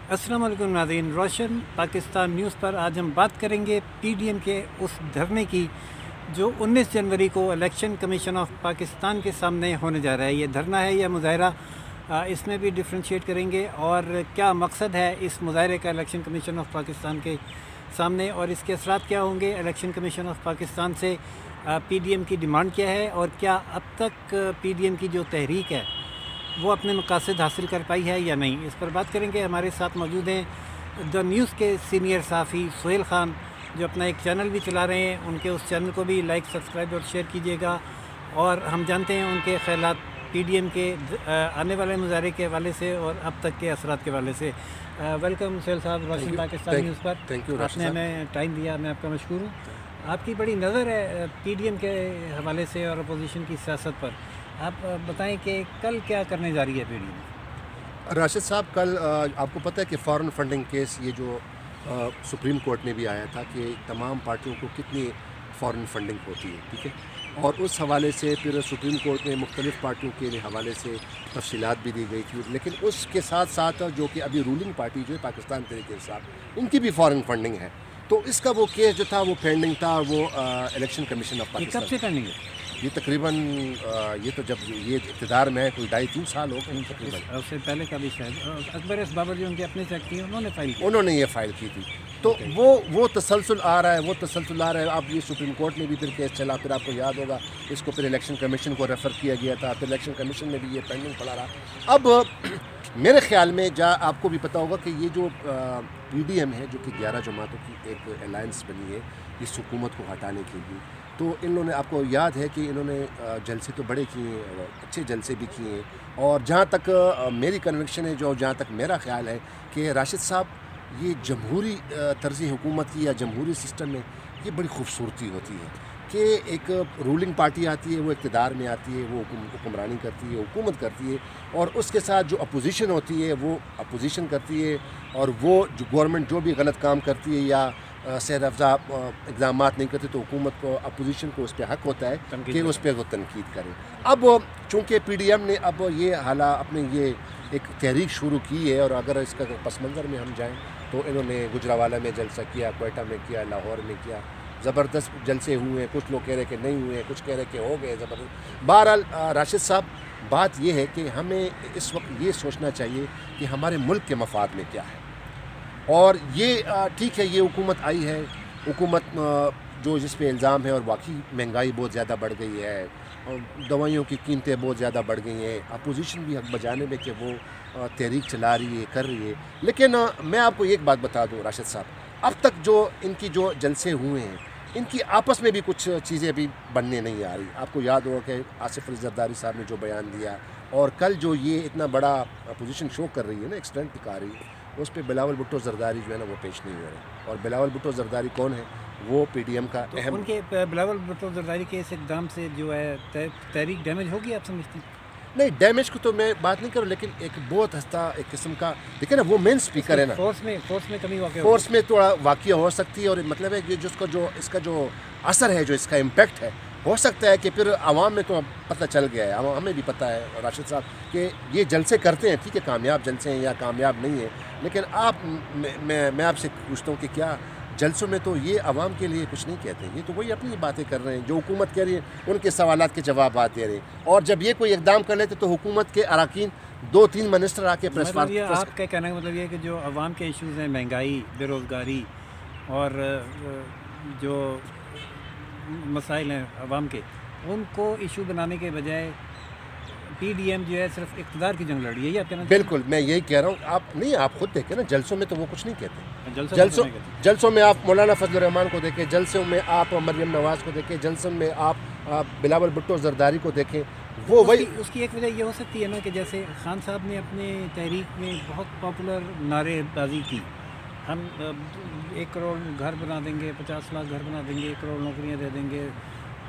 अस्सलाम वालेकुम नाज़रीन, रोशन पाकिस्तान न्यूज़ पर आज हम बात करेंगे पीडीएम के उस धरने की जो 19 जनवरी को इलेक्शन कमीशन ऑफ पाकिस्तान के सामने होने जा रहा है। ये धरना है या मुज़ाहरा, इसमें भी डिफ्रेंशिएट करेंगे और क्या मकसद है इस मुज़ाहरे का इलेक्शन कमीशन ऑफ पाकिस्तान के सामने और इसके असरात क्या होंगे। इलेक्शन कमीशन ऑफ पाकिस्तान से पीडीएम की डिमांड क्या है और क्या अब तक पीडीएम की जो तहरीक है वो अपने मकासद हासिल कर पाई है या नहीं, इस पर बात करेंगे। हमारे साथ मौजूद हैं द न्यूज़ के सीनियर सहाफ़ी सुहेल ख़ान, जो अपना एक चैनल भी चला रहे हैं। उनके उस चैनल को भी लाइक, सब्सक्राइब और शेयर कीजिएगा। और हम जानते हैं उनके ख़यालात पीडीएम के आने वाले मुज़ाहरे के हवाले से और अब तक के असरात के हवाले से। वेलकम सुहेल साहब रोशन पाकिस्तान न्यूज़ पर। Thank you. आपने हमें टाइम दिया, मैं आपका मशकूर हूँ। आपकी बड़ी नज़र है पीडीएम के हवाले से और अपोजिशन की सियासत पर। आप बताएं कि कल क्या करने जा रही है पीडीएम। राशिद साहब, कल आपको पता है कि फ़ॉरेन फंडिंग केस ये जो सुप्रीम कोर्ट में भी आया था कि तमाम पार्टियों को कितनी फ़ॉरेन फंडिंग होती है, ठीक है। और उस हवाले से फिर सुप्रीम कोर्ट में मुख्तलिफ़ पार्टियों के हवाले से तफसीलात भी दी गई थी। लेकिन उसके साथ साथ जो कि अभी रूलिंग पार्टी जो है पाकिस्तान तहरीक इंसाफ, इनकी भी फ़ॉरेन फंडिंग है। तो इसका वो केस जो था वो पेंडिंग था। वो इलेक्शन कमीशन ऑफ पाकिस्तान कब से पेंडिंग है? ये तकरीबन ये तो जब ये इक़्तिदार में है कोई 2.5-3 साल हो गए तकरीबन। उससे पहले का भी शायद अकबर एस बाबर जो उनके अपने सेक्रेटरी हैं उन्होंने ये फ़ाइल की थी। तो वो तसलसल आ रहा है। अब ये सुप्रीम कोर्ट में भी फिर केस चला, फिर आपको याद होगा इसको फिर इलेक्शन कमीशन को रेफ़र किया गया था, फिर इलेक्शन कमीशन में भी ये पेंडिंग पड़ा रहा। अब मेरे ख़्याल में आपको भी पता होगा कि ये जो पीडीएम है, जो कि 11 जमातों की एक अलायंस बनी है इस हुकूमत को हटाने के लिए, तो इन्होंने, आपको याद है कि इन्होंने जलसे तो बड़े किए हैं, अच्छे जलसे भी किए हैं। और जहाँ तक मेरी कन्विक्शन है, जहाँ तक मेरा ख़्याल है कि राशिद साहब, ये जमहूरी तर्ज़ हुकूमत की या जमहूरी सिस्टम में ये बड़ी खूबसूरती होती है कि एक रूलिंग पार्टी आती है, वो इक़्तिदार में आती है, वो हुक्मरानी करती है, हुकूमत करती है, और उसके साथ जो अपोजिशन होती है वो अपोजिशन करती है। और वो जो गवर्नमेंट जो भी गलत काम करती है या सेहत अफ़ज़ा इक़दाम नहीं करते, तो हुकूमत को, अपोजिशन को उस पर हक़ होता है कि उस पर वो तनकीद करें। अब चूँकि पीडीएम ने अब ये अपने ये एक तहरीक शुरू की है, और अगर इसका पस मंज़र में हम जाएँ तो इन्होंने गुजरावाला में जलसा किया, क्वेटा में किया, लाहौर में किया, ज़बरदस्त जलसे हुए हैं। कुछ लोग कह रहे कि नहीं हुए, कुछ कह रहे कि हो गए ज़बरदस्त। बहरहाल राशिद साहब, बात यह है कि हमें इस वक्त ये सोचना चाहिए कि हमारे मुल्क के मफाद में क्या है। और ये ठीक है, ये हुकूमत आई है, हुकूमत जो जिस पे इल्ज़ाम है, और वाकई महंगाई बहुत ज़्यादा बढ़ गई है, और दवाइयों की कीमतें बहुत ज़्यादा बढ़ गई हैं। अपोजिशन भी हक बजाने में कि वो तहरीक चला रही है, कर रही है। लेकिन मैं आपको एक बात बता दूँ राशिद साहब, अब तक जो इनकी जो जलसे हुए हैं, इनकी आपस में भी कुछ चीज़ें अभी बनने नहीं आ रही। आपको याद होगा कि आसिफ अली ज़रदारी साहब ने जो बयान दिया, और कल जो ये इतना बड़ा अपोजिशन शो कर रही है ना, एक्सटेंट दिखा रही है, उस पर बिलावल भुट्टो ज़रदारी जो है ना वो पेश नहीं हो रहे। और बिलावल भुट्टो ज़रदारी कौन है? वो पीडीएम का तो अहम। उनके बिलावल भुट्टो ज़रदारी के इस इक़दाम से जो है तहरीक डैमेज होगी, आप समझती हैं? नहीं, डैमेज को तो मैं बात नहीं करूँ, लेकिन एक बहुत हंसता एक किस्म का, देखिए ना, वो मेन स्पीकर है ना, फोर्स में कमी वाक़ फोर्स में थोड़ा वाक़या हो सकती है। और मतलब है कि जिसका जो इसका जो असर है, जो इसका इम्पैक्ट है, हो सकता है कि फिर आवाम में तो पता चल गया है, हमें भी पता है राशिद साहब कि ये जलसे करते हैं, ठीक है, कामयाब जलसे हैं या कामयाब नहीं है। लेकिन मैं आपसे पूछता हूँ कि क्या जलसों में तो ये आवाम के लिए कुछ नहीं कहते? ये तो वही अपनी बातें कर रहे हैं, जो हुकूमत कह रही है उनके सवालात के जवाब दे रहे हैं। और जब ये कोई इक़दाम कर लेते तो हुकूमत के अराकीन 2-3 मिनिस्टर आके प्रेस आपका कहने का मतलब ये है कि जो आवाम के इशूज़ हैं, महंगाई, बेरोज़गारी और जो मसाइल हैं आवाम के, उनको इशू बनाने के बजाय पीडीएम जो है सिर्फ इक़्तिदार की जंग लड़ रही है, ये आप कहना? बिल्कुल, मैं यही कह रहा हूँ। आप खुद देखें ना, जलसों में तो वो कुछ नहीं कहते। जलसों में आप मौलाना फजल रहमान को देखें, जलसों में आप मरियम नवाज़ को देखें, जलसों में आप बिलावल भुट्टो ज़रदारी को देखें। वो वही उसकी एक वजह ये हो सकती है ना कि जैसे खान साहब ने अपने तहरीक में बहुत पॉपुलर नारेबाजी की, हम 1 करोड़ घर बना देंगे, 50 लाख घर बना देंगे, 1 करोड़ नौकरियाँ दे देंगे,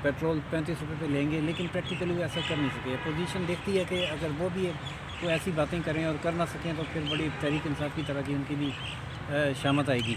पेट्रोल 35 रुपये पे लेंगे, लेकिन प्रैक्टिकली वो ऐसा कर नहीं सके। अपोजिशन देखती है कि अगर वो भी कोई ऐसी बातें करें और कर ना सकें तो फिर बड़ी तहरीक इंसाफ की तरह की उनकी भी शामत आएगी।